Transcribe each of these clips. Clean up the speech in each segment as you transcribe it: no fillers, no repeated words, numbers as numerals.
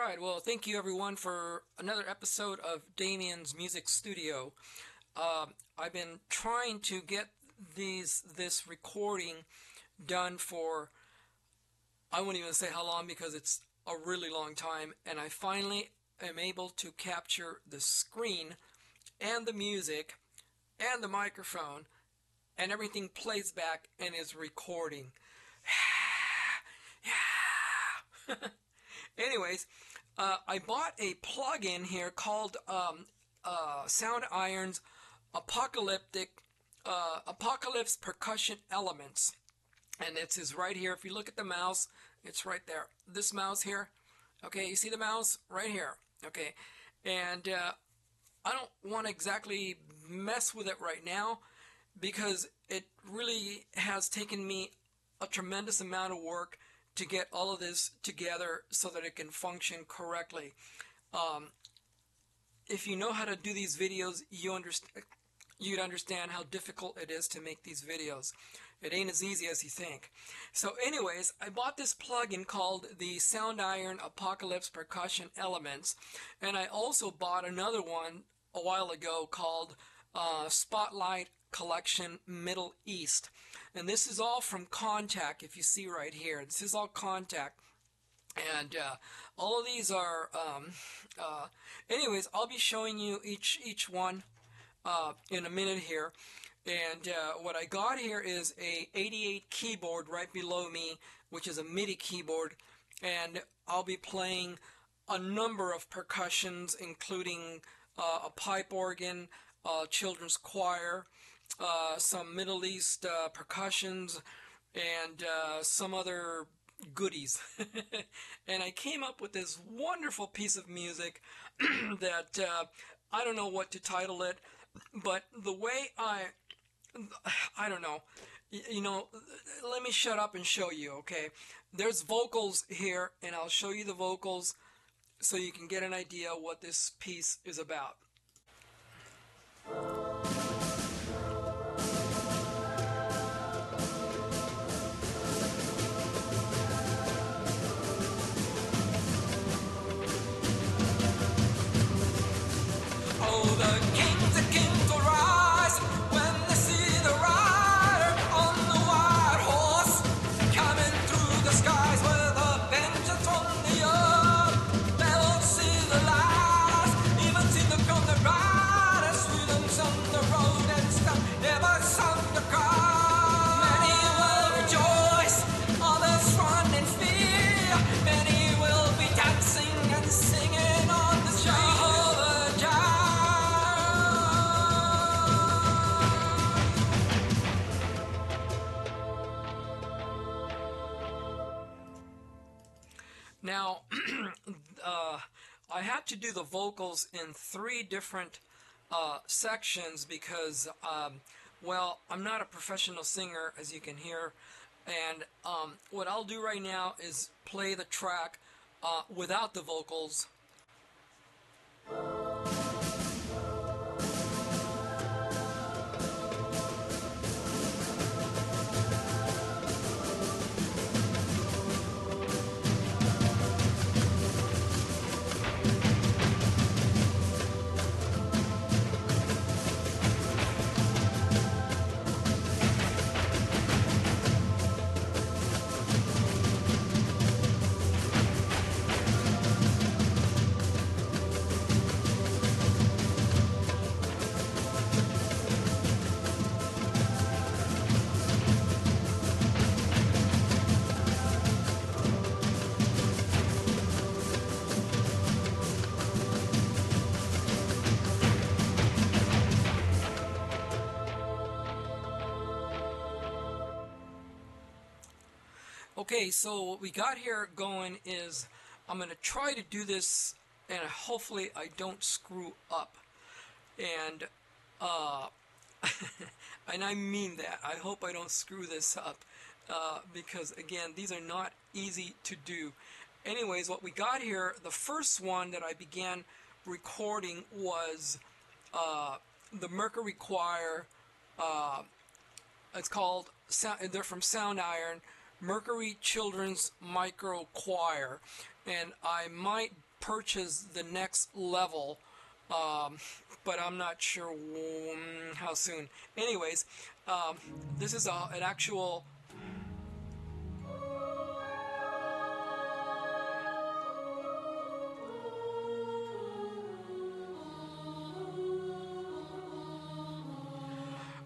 right, well, thank you everyone for another episode of Damien's Music Studio. I've been trying to get this recording done for, I won't even say how long because it's a really long time, and I finally am able to capture the screen and the music and the microphone, and everything plays back and is recording. Anyways, I bought a plug-in here called Sound Iron's Apocalypse Percussion Elements, and is right here. If you look at the mouse, it's right there. This mouse here, okay, you see the mouse right here, okay, and I don't want to exactly mess with it right now because it really has taken me a tremendous amount of work to get all of this together so that it can function correctly. If you know how to do these videos, you'd understand how difficult it is to make these videos. It ain't as easy as you think. So anyways, I bought this plugin called the Sound Iron Apocalypse Percussion Elements, and I also bought another one a while ago called Spotlight Collection Middle East. And this is all from Contact, if you see right here. This is all Contact. And all of these are, anyways, I'll be showing you each one in a minute here. And what I got here is a 88 keyboard right below me, which is a MIDI keyboard. And I'll be playing a number of percussions, including a pipe organ, children's choir, some Middle East percussions, and some other goodies. And I came up with this wonderful piece of music that I don't know what to title it, but the way I don't know, you know, let me shut up and show you, okay? There's vocals here, and I'll show you the vocals so you can get an idea what this piece is about. Now, I had to do the vocals in 3 different sections because, well, I'm not a professional singer, as you can hear, and what I'll do right now is play the track without the vocals. Okay, so what we got here going is I'm going to try to do this, and hopefully I don't screw up. And and I mean that. I hope I don't screw this up because, again, these are not easy to do. Anyways, what we got here, the first one that I began recording was the Mercury Choir. It's called, they're from Sound Iron, Mercury Children's Micro Choir, and I might purchase the next level, but I'm not sure how soon. Anyways, this is an actual...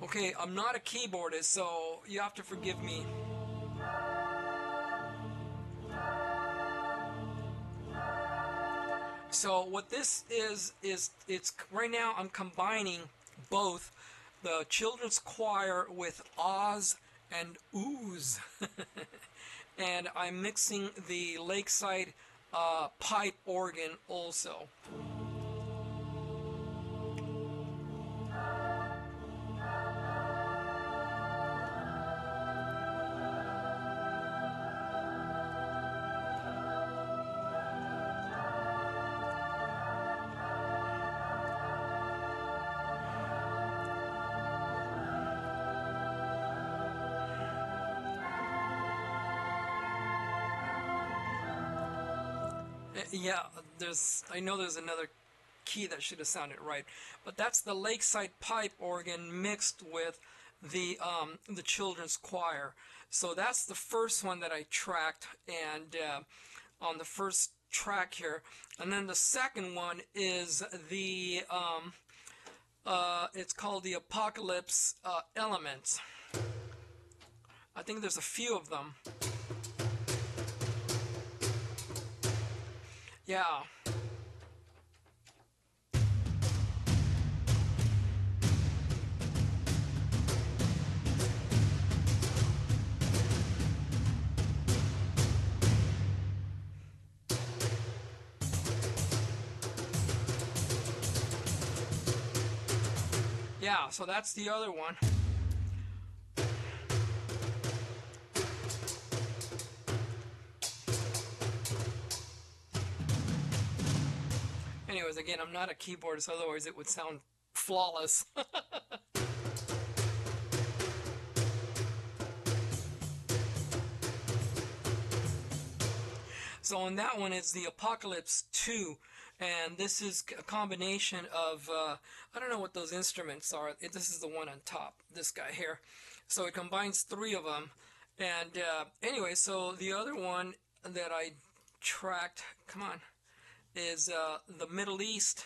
Okay, I'm not a keyboardist, so you have to forgive me. So what this is it's right now I'm combining both the children's choir with ahs and oohs. And I'm mixing the lakeside pipe organ also. Yeah, I know there's another key that should have sounded right, but that's the lakeside pipe organ mixed with the children's choir. So that's the first one that I tracked, and on the first track here, and then the second one is the it's called the Apocalypse Elements. I think there's a few of them. Yeah. Yeah, so that's the other one. Anyways, again, I'm not a keyboardist, otherwise it would sound flawless. So on that one, it's the Apocalypse 2, and this is a combination of, I don't know what those instruments are. This is the one on top, this guy here. So it combines three of them. And anyway, so the other one that I tracked, come on, is the Middle East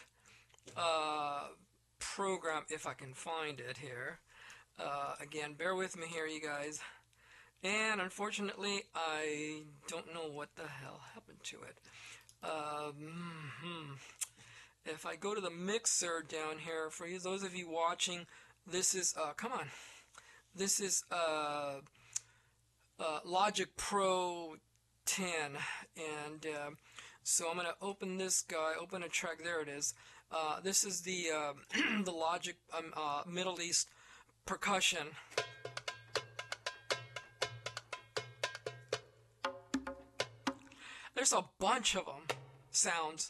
program, if I can find it here. Again, bear with me here, you guys. And unfortunately, I don't know what the hell happened to it. If I go to the mixer down here, for you, those of you watching, this is, come on, this is Logic Pro 10, and so I'm going to open this guy, open a track, there it is. This is the, the Logic Middle East Percussion. There's a bunch of them, sounds.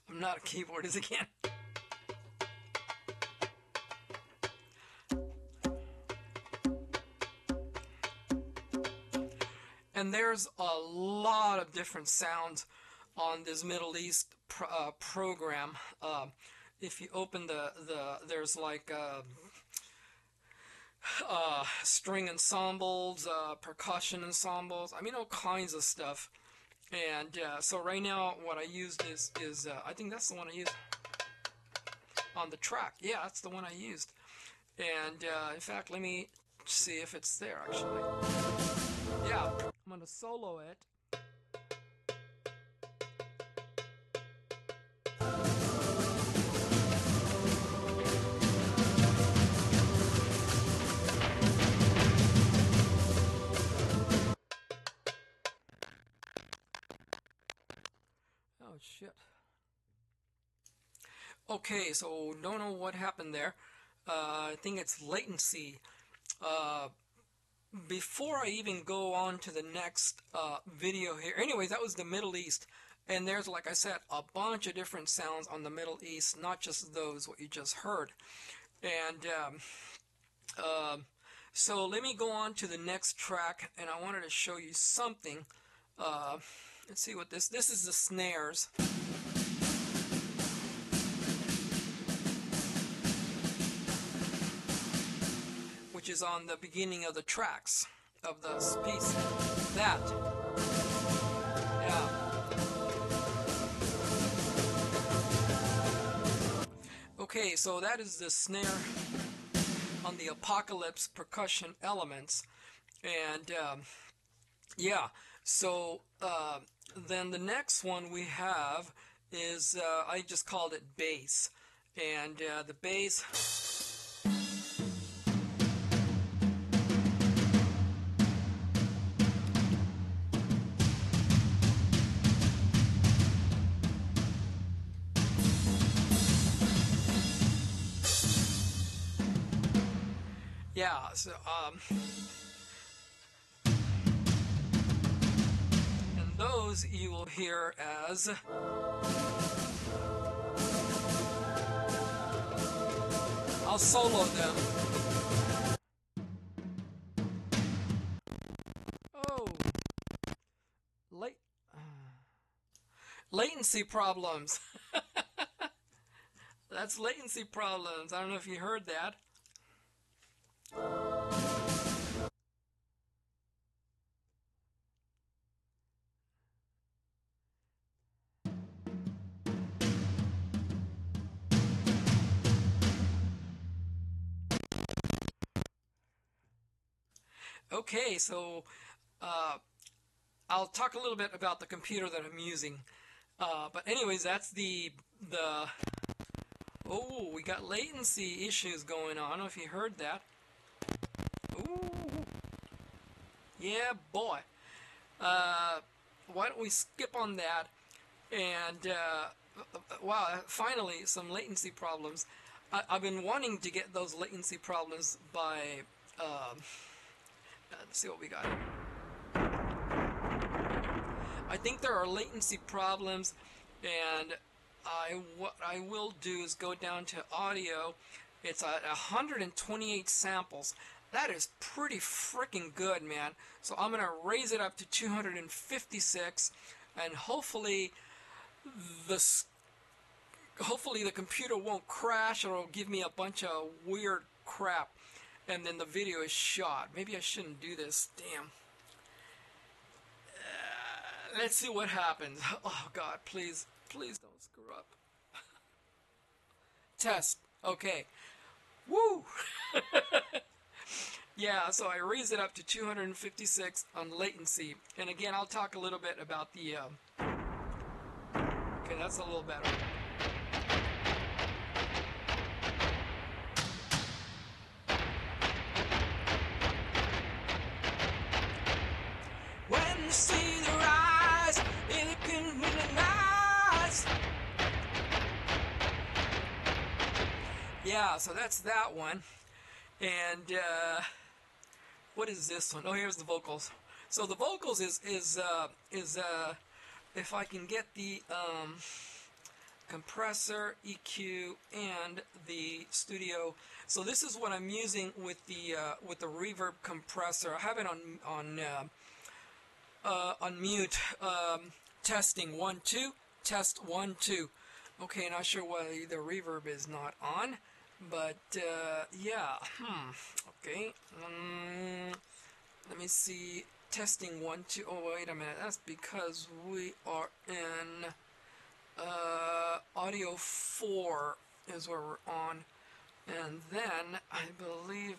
I'm not a keyboardist again. And there's a lot of different sounds on this Middle East program. If you open there's like string ensembles, percussion ensembles, I mean all kinds of stuff. And so right now what I used is I think that's the one I used on the track. Yeah, that's the one I used. And in fact, let me see if it's there actually. Yeah, I'm going to solo it. Oh shit. Okay, so don't know what happened there. I think it's latency. Before I even go on to the next video here, anyways, that was the Middle East, and there's, like I said, a bunch of different sounds on the Middle East, not just those what you just heard. And So let me go on to the next track, and I wanted to show you something. Let's see what this is the snares. Which is on the beginning of the tracks of the piece. That. Yeah. Okay, so that is the snare on the Apocalypse percussion elements. And yeah, so then the next one we have is, I just called it bass. And the bass... Yeah, so, and those you will hear as... I'll solo them. Oh, latency problems. That's latency problems. I don't know if you heard that. Okay, so I'll talk a little bit about the computer that I'm using. But anyways, that's the... Oh, we got latency issues going on. I don't know if you heard that. Ooh. Yeah, boy. Why don't we skip on that? And, wow, finally, some latency problems. I've been wanting to get those latency problems by... let's see what we got. I think there are latency problems, and what I will do is go down to audio. It's at 128 samples. That is pretty freaking good, man. So I'm gonna raise it up to 256, and hopefully the computer won't crash, or it'll give me a bunch of weird crap, and then the video is shot. Maybe I shouldn't do this. Damn. Let's see what happens. Oh God, please, please don't screw up. Test. Okay. Woo! Yeah, so I raised it up to 256 on latency. And again, I'll talk a little bit about the... Okay, that's a little better. When you see the rise, it can be nice. Yeah, so that's that one. And what is this one? Oh, here's the vocals. So the vocals is if I can get the compressor, EQ, and the studio. So this is what I'm using with the reverb compressor. I have it on mute. Testing 1 2, test 1 2. Okay, not sure why the reverb is not on, but yeah. Okay. Let me see. Testing 1 2. Oh, wait a minute. That's because we are in audio 4 is where we're on, and then I believe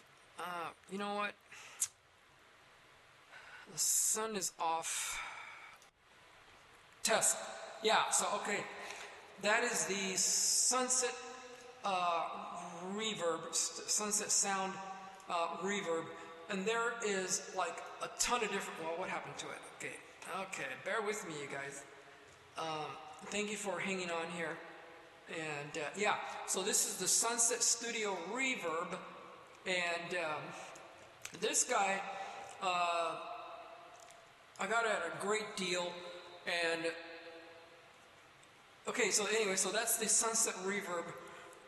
you know what? The sun is off. Test. Yeah. So okay. That is the sunset reverb, sunset sound reverb, and there is like a ton of different. Well, what happened to it? Okay, bear with me, you guys. Thank you for hanging on here. And yeah, so this is the Sunset Studio reverb, and this guy I got it at a great deal. And okay, so anyway, so that's the Sunset reverb,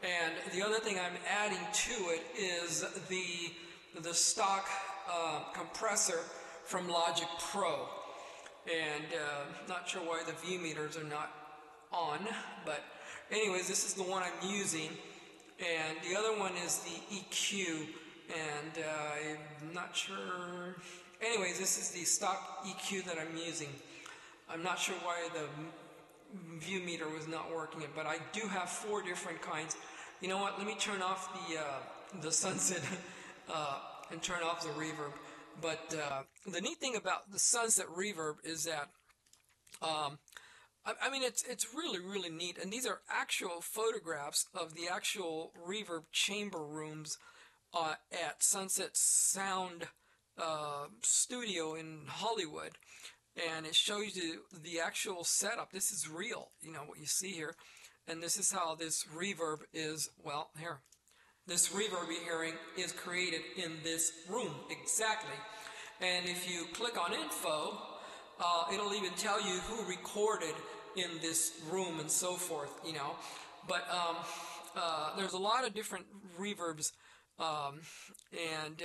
and the other thing I'm adding to it is the the stock compressor from Logic Pro, and not sure why the view meters are not on, but anyways, this is the one I'm using, and the other one is the EQ, and I'm not sure. Anyways, this is the stock EQ that I'm using. I'm not sure why the view meter was not working, but I do have 4 different kinds. You know what? Let me turn off the sunset and turn off the reverb. But the neat thing about the sunset reverb is that I mean it's really neat, and these are actual photographs of the actual reverb chamber rooms at Sunset Sound Studio in Hollywood. And it shows you the actual setup. This is real, you know, what you see here. And this is how this reverb is, well, here. This reverb you're hearing is created in this room, exactly. And if you click on info, it'll even tell you who recorded in this room and so forth, you know. But there's a lot of different reverbs, and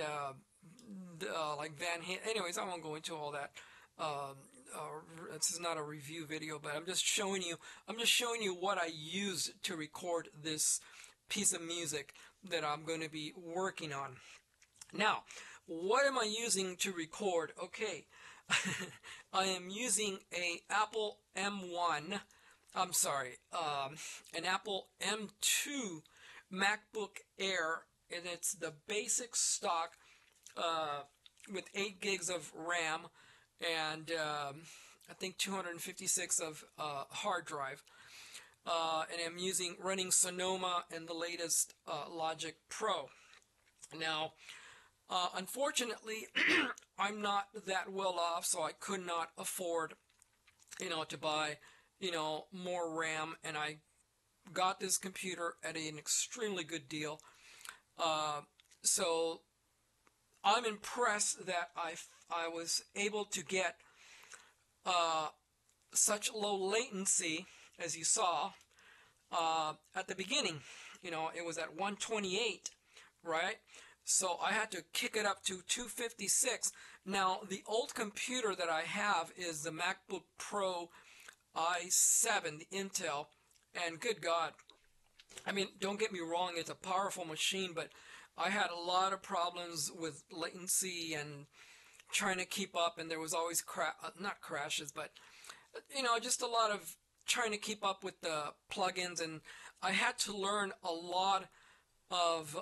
like Van Halen. Anyways, I won't go into all that. This is not a review video, but I'm just showing you what I used to record this piece of music that I'm going to be working on. Now, what am I using to record? Okay, I am using a Apple M1, I'm sorry, an Apple M2 MacBook Air, and it's the basic stock with 8 gigs of RAM and I think 256 of hard drive, and I'm running Sonoma and the latest Logic Pro. Now, unfortunately, I'm not that well off, so I could not afford, you know, to buy, you know, more RAM, and I got this computer at an extremely good deal. So I'm impressed that I was able to get such low latency, as you saw at the beginning. You know, it was at 128, right? So I had to kick it up to 256. Now, the old computer that I have is the MacBook Pro i7, the Intel, and good God, I mean, don't get me wrong, it's a powerful machine, but I had a lot of problems with latency and trying to keep up, and there was always not crashes, but you know, just a lot of trying to keep up with the plugins, and I had to learn a lot of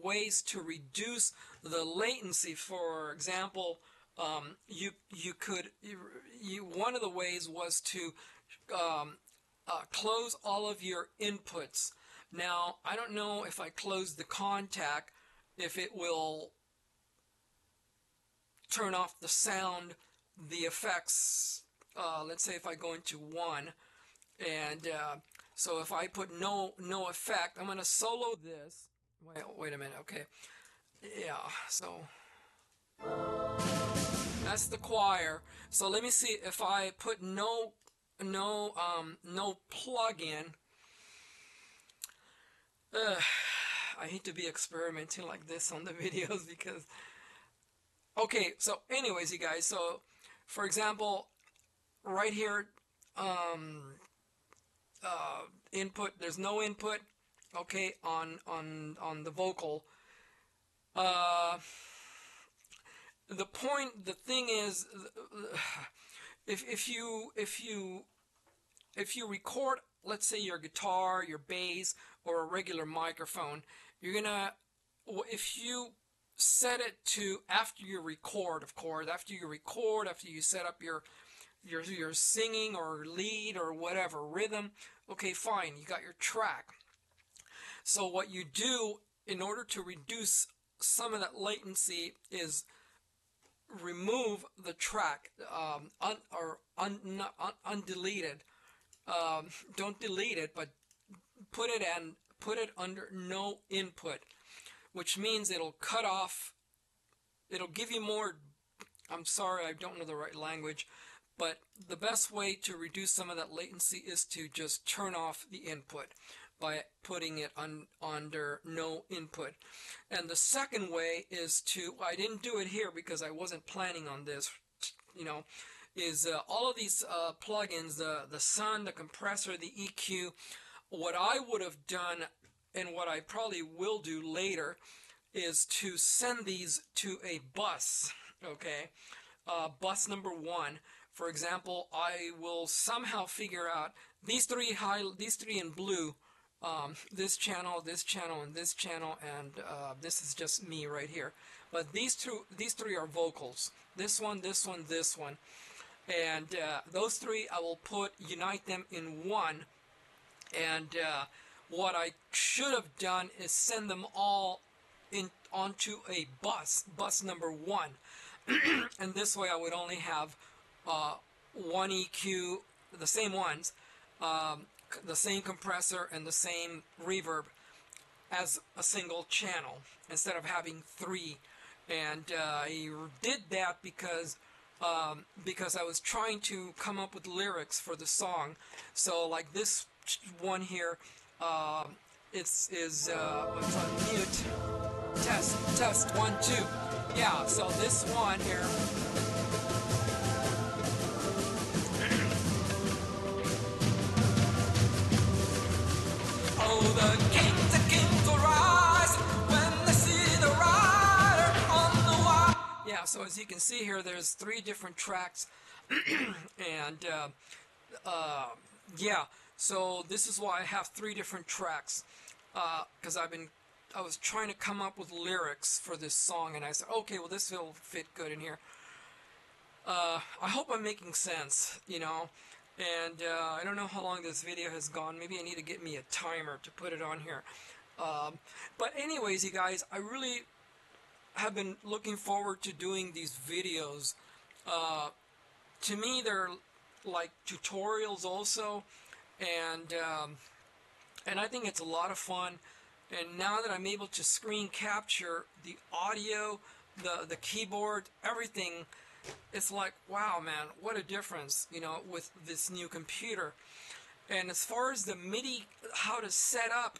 ways to reduce the latency. For example, one of the ways was to close all of your inputs. Now, I don't know if I close the contact, if it will turn off the sound, the effects. Let's say if I go into 1, and so if I put no effect, I'm going to solo this. Wait a minute. Okay, yeah. So that's the choir. So let me see if I put no plug-in. I hate to be experimenting like this on the videos because. Okay, so anyways, you guys. So, for example, right here, input. There's no input. Okay, on the vocal. The thing is, if you record, let's say your guitar, your bass, or a regular microphone, you're gonna, if you set it to after you record, of course, after you set up your singing or lead or whatever rhythm, okay, fine, you got your track. So what you do in order to reduce some of that latency is remove the track, undeleted. Don't delete it, but put it under no input, which means it'll cut off. It'll give you more. I'm sorry, I don't know the right language, but the best way to reduce some of that latency is to just turn off the input. by putting it under no input. And the second way is to, I didn't do it here because I wasn't planning on this, you know, is all of these plugins, the Sun, the compressor, the EQ, what I would have done and what I probably will do later is to send these to a bus, okay? Bus number 1. For example, I will somehow figure out these three in blue, this channel, and this channel, and this is just me right here. But these three are vocals. This one, this one, this one. And those three I will unite them in one. And what I should have done is send them all onto a bus number 1. And this way I would only have one EQ, the same ones, the same compressor and the same reverb as a single channel instead of having 3. And I did that because I was trying to come up with lyrics for the song. So like this one here, it's on mute. Test 1 2. Yeah, so this one here. Oh, the kings will rise when they see the rider on the wire. Yeah, so as you can see here, there's 3 different tracks, and yeah, so this is why I have 3 different tracks, because I was trying to come up with lyrics for this song, and I said, okay, well, this will fit good in here. I hope I'm making sense, you know, and I don't know how long this video has gone. Maybe I need to get me a timer to put it on here. But anyways, you guys, I really have been looking forward to doing these videos. To me, they're like tutorials also, and I think it's a lot of fun. And now that I'm able to screen capture the audio, the keyboard, everything, it's like, wow, man, what a difference, you know, with this new computer. And as far as the MIDI, how to set up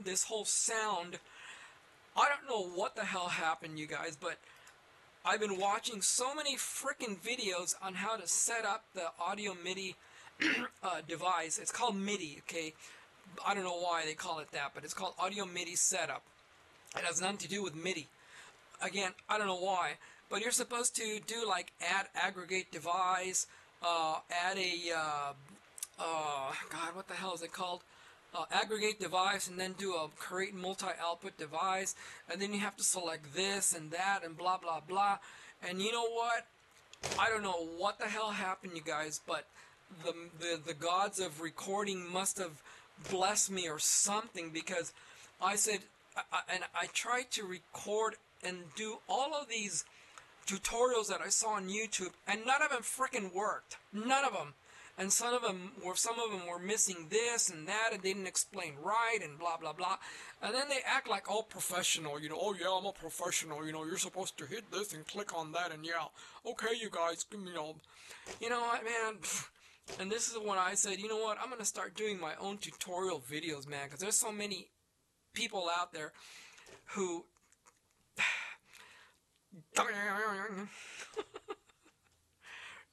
this whole sound, I don't know what the hell happened, you guys, but I've been watching so many freaking videos on how to set up the audio MIDI device. It's called MIDI, okay? I don't know why they call it that, but it's called Audio MIDI Setup. It has nothing to do with MIDI. Again, I don't know why, but you're supposed to do like add aggregate device, add a, God, what the hell is it called? Aggregate device, and then do a create multi-output device, and then you have to select this and that and blah, blah, blah. And you know what? I don't know what the hell happened, you guys, but the gods of recording must have bless me or something, because I said, I tried to record and do all of these tutorials that I saw on YouTube, and none of them freaking worked. None of them. And some of them were missing this and that, and they didn't explain right, and blah blah blah. And then they act like all professional, you know. Oh yeah, I'm a professional. You know, you're supposed to hit this and click on that, and yeah, okay, you guys, you know what, man. And this is when I said, you know what, I'm going to start doing my own tutorial videos, man, because there's so many people out there who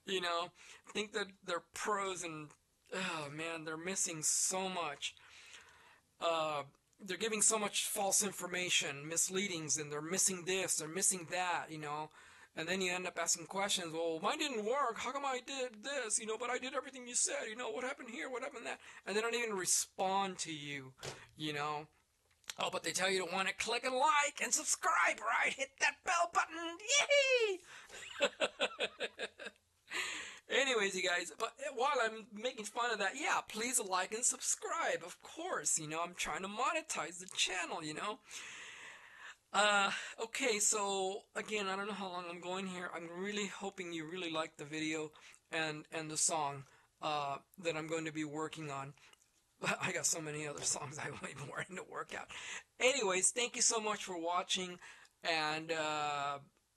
you know, think that they're pros, and oh man, they're missing so much. They're giving so much false information, misleadings, and they're missing this, they're missing that, you know. And then you end up asking questions. Well, mine didn't work. How come I did this? You know, but I did everything you said. You know, what happened here? What happened that? And they don't even respond to you, you know. Oh, but they tell you to want to click and like and subscribe, right? Hit that bell button. Yay! Anyways, you guys, but while I'm making fun of that, yeah, please like and subscribe, of course. You know, I'm trying to monetize the channel, you know. Okay, so again, I don't know how long I'm going here. I'm really hoping you really like the video and the song that I'm going to be working on. I got so many other songs I'm even wanting to work out. Anyways, thank you so much for watching, and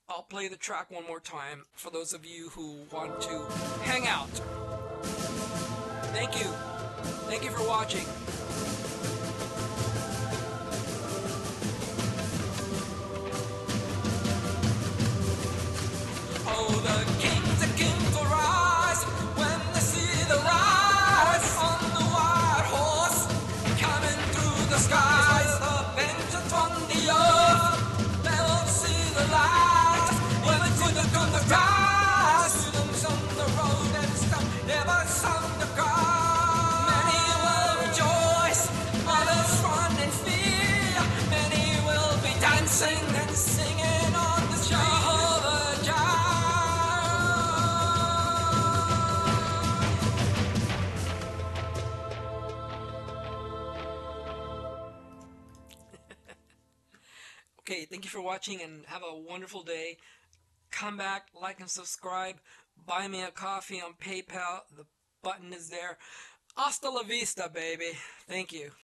I'll play the track one more time for those of you who want to hang out. Thank you. Thank you for watching. Singing, singing on the Jehovah Jireh. Okay, thank you for watching and have a wonderful day. Come back, like and subscribe. Buy me a coffee on PayPal. The button is there. Hasta la vista, baby. Thank you.